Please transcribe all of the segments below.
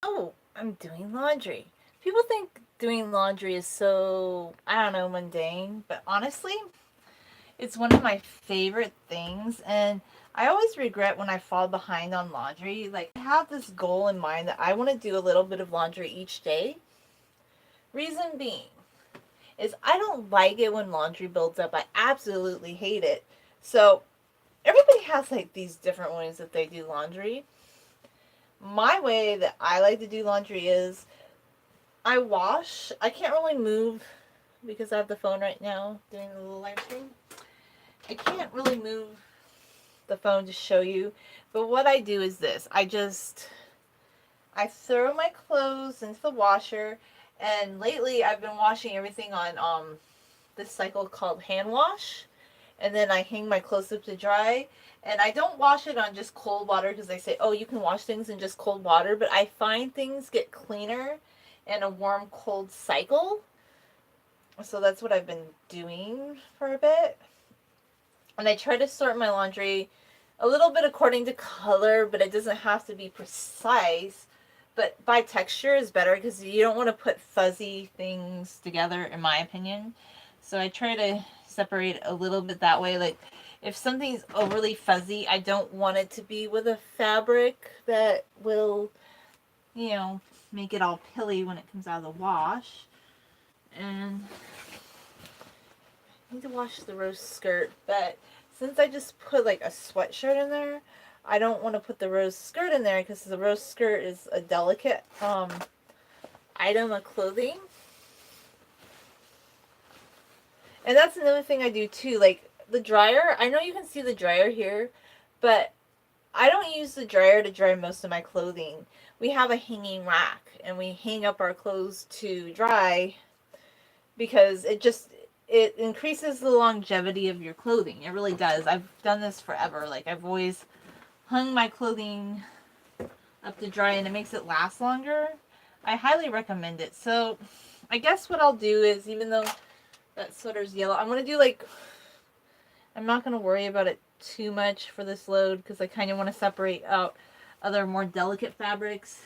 Oh, I'm doing laundry. People think doing laundry is so, I don't know, mundane, but honestly, it's one of my favorite things. And I always regret when I fall behind on laundry. Like, I have this goal in mind that I want to do a little bit of laundry each day. Reason being is I don't like it when laundry builds up. I absolutely hate it. So, everybody has like these different ways that they do laundry. My way that I like to do laundry is I wash. I can't really move because I have the phone right now doing a little live stream. I can't really move the phone to show you, but what I do is this. I throw my clothes into the washer, and lately I've been washing everything on this cycle called hand wash, and then I hang my clothes up to dry. And I don't wash it on just cold water because they say, oh, you can wash things in just cold water, but I find things get cleaner in a warm cold cycle. So that's what I've been doing for a bit. And I try to sort my laundry a little bit according to color, but it doesn't have to be precise. But by texture is better because you don't want to put fuzzy things together, in my opinion. So I try to separate a little bit that way. Like if something's overly fuzzy, I don't want it to be with a fabric that will, you know, make it all pilly when it comes out of the wash. And I need to wash the rose skirt, but since I just put like a sweatshirt in there, I don't want to put the rose skirt in there because the rose skirt is a delicate item of clothing. And that's another thing I do too. Like the dryer, I know you can see the dryer here, but I don't use the dryer to dry most of my clothing. We have a hanging rack and we hang up our clothes to dry because it increases the longevity of your clothing. It really does. I've done this forever. Like I've always hung my clothing up to dry and it makes it last longer. I highly recommend it. So I guess what I'll do is, even though that sweater's yellow, I'm not going to worry about it too much for this load because I kind of want to separate out other more delicate fabrics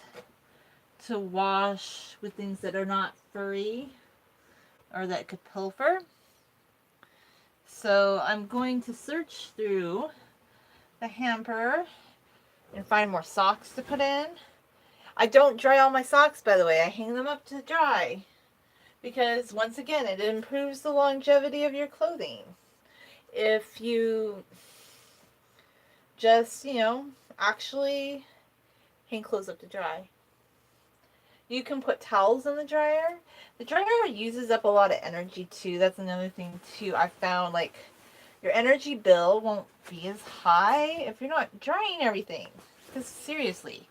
to wash with things that are not furry or that could pilfer. So I'm going to search through the hamper and find more socks to put in. I don't dry all my socks, by the way. I hang them up to dry because, once again, it improves the longevity of your clothing. If you just, actually hang clothes up to dry. You can put towels in the dryer. The dryer uses up a lot of energy too. That's another thing too. I found like your energy bill won't be as high if you're not drying everything. Because seriously,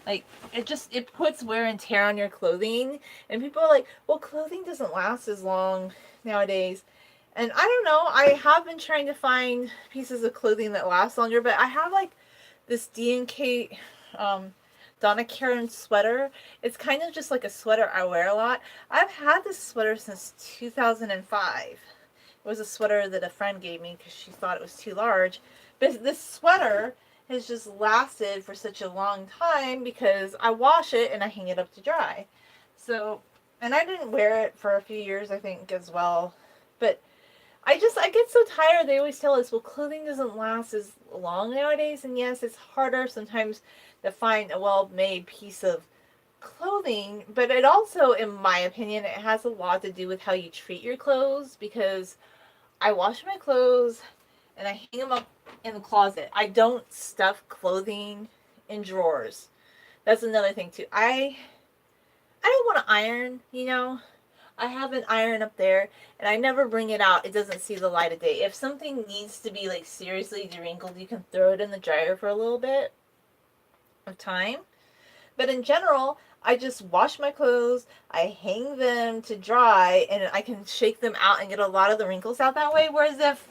like it puts wear and tear on your clothing. And people are like, well, clothing doesn't last as long nowadays. And I don't know. I have been trying to find pieces of clothing that last longer, but I have like this D&K Donna Karen sweater. It's kind of just like a sweater I wear a lot. I've had this sweater since 2005. It was a sweater that a friend gave me because she thought it was too large. But this sweater has just lasted for such a long time because I wash it and I hang it up to dry. So, and I didn't wear it for a few years, I think, as well. But I get so tired. They always tell us, well, clothing doesn't last as long nowadays. And yes, it's harder sometimes to find a well-made piece of clothing. But it also, in my opinion, it has a lot to do with how you treat your clothes. Because I wash my clothes and I hang them up in the closet. I don't stuff clothing in drawers. That's another thing too. I don't want to iron. I have an iron up there and I never bring it out. It doesn't see the light of day. If something needs to be like seriously dewrinkled, you can throw it in the dryer for a little bit of time. But in general, I just wash my clothes, I hang them to dry, and I can shake them out and get a lot of the wrinkles out that way. Whereas if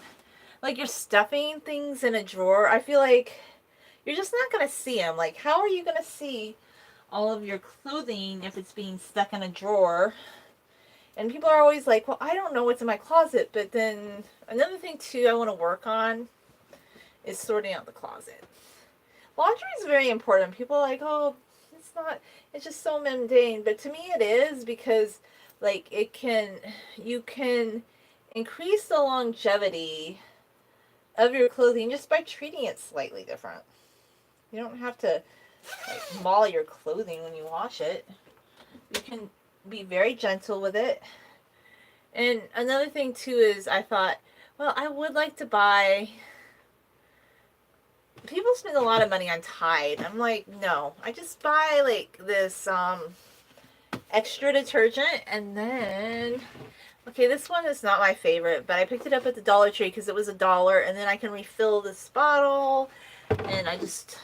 like you're stuffing things in a drawer, I feel like you're just not going to see them. Like how are you going to see all of your clothing if it's being stuck in a drawer? And people are always like, well, I don't know what's in my closet. But then another thing, too, I want to work on is sorting out the closet. Laundry is very important. People are like, oh, it's not, it's just so mundane. But to me it is, because like you can increase the longevity of your clothing just by treating it slightly different. You don't have to like maul your clothing when you wash it. You can be very gentle with it. And another thing too is I thought, well, I would like to buy. People spend a lot of money on Tide. I'm like, no. I just buy like this extra detergent, and then okay, this one is not my favorite, but I picked it up at the Dollar Tree because it was $1, and then I can refill this bottle, and I just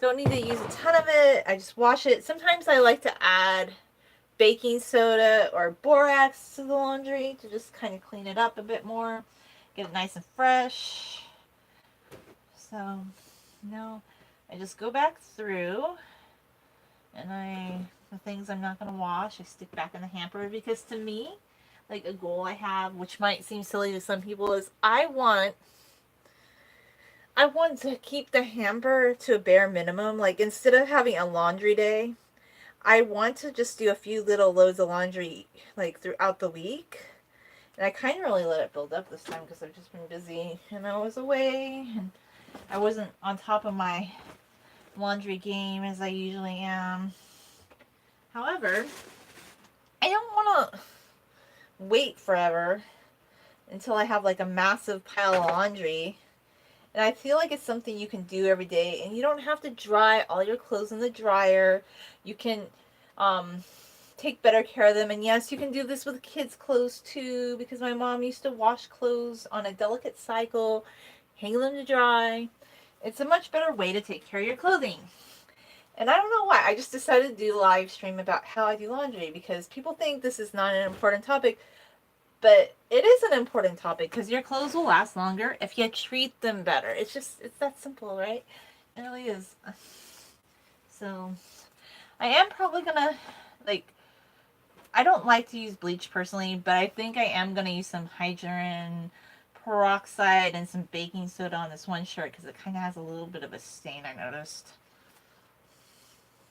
don't need to use a ton of it. I just wash it. Sometimes I like to add baking soda or borax to the laundry to just kind of clean it up a bit more, get it nice and fresh. So, I just go back through, and the things I'm not going to wash, I stick back in the hamper, because to me, like a goal I have, which might seem silly to some people, is I want to keep the hamper to a bare minimum. Like, instead of having a laundry day, I want to just do a few little loads of laundry like throughout the week. And I kind of really let it build up this time because I've just been busy and I was away and I wasn't on top of my laundry game as I usually am. However, I don't want to wait forever until I have like a massive pile of laundry. And I feel like it's something you can do every day, and you don't have to dry all your clothes in the dryer. You can take better care of them. And yes, you can do this with kids' clothes too, because my mom used to wash clothes on a delicate cycle, hang them to dry. It's a much better way to take care of your clothing. And I don't know why, I just decided to do a live stream about how I do laundry, because people think this is not an important topic, but it is an important topic, because your clothes will last longer if you treat them better. It's that simple, right? It really is. So, I am probably gonna, I don't like to use bleach personally, but I think I am gonna use some hydrogen peroxide and some baking soda on this one shirt, because it kind of has a little bit of a stain, I noticed.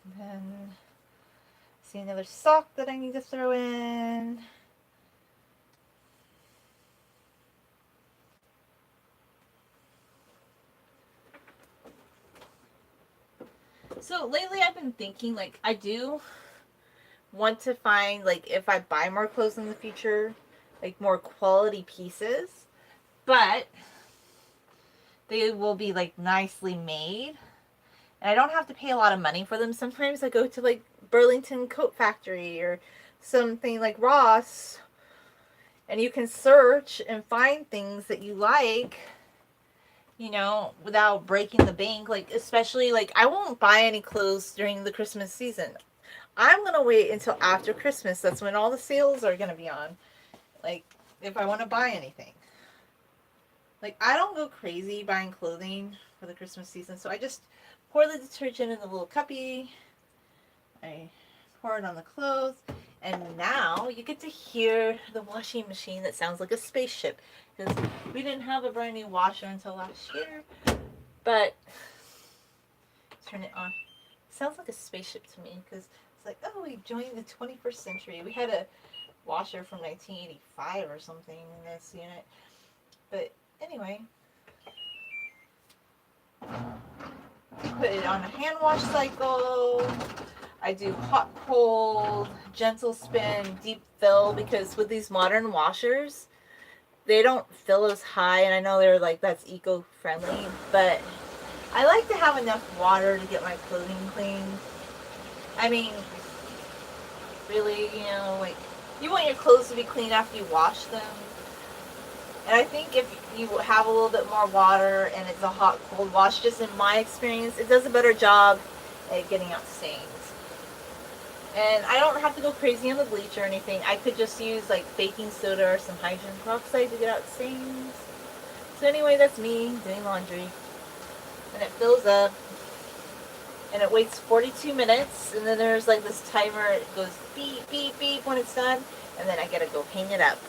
And then, see another sock that I need to throw in. So lately I've been thinking, like, I do want to find, like, if I buy more clothes in the future, like, more quality pieces, but they will be, like, nicely made, and I don't have to pay a lot of money for them. Sometimes I go to, like, Burlington Coat Factory or something like Ross, and you can search and find things that you like, without breaking the bank. Like, especially, like, I won't buy any clothes during the Christmas season. I'm going to wait until after Christmas. That's when all the sales are going to be on. Like, if I want to buy anything. Like, I don't go crazy buying clothing for the Christmas season. So I just pour the detergent in the little cuppy. I pour it on the clothes. And now you get to hear the washing machine that sounds like a spaceship. Because we didn't have a brand new washer until last year. But, turn it on. It sounds like a spaceship to me. Because it's like, oh, we joined the 21st century. We had a washer from 1985 or something in this unit. But anyway, put it on a hand wash cycle. I do hot, cold, gentle spin, deep fill, because with these modern washers, they don't fill as high, and I know they're like, that's eco-friendly, but I like to have enough water to get my clothing clean. I mean, really, like, you want your clothes to be clean after you wash them. And I think if you have a little bit more water and it's a hot, cold wash, just in my experience, it does a better job at getting out stains. And I don't have to go crazy on the bleach or anything. I could just use like baking soda or some hydrogen peroxide to get out stains. So anyway, that's me doing laundry. And it fills up. And it waits 42 minutes. And then there's like this timer. It goes beep, beep, beep when it's done. And then I gotta go hang it up.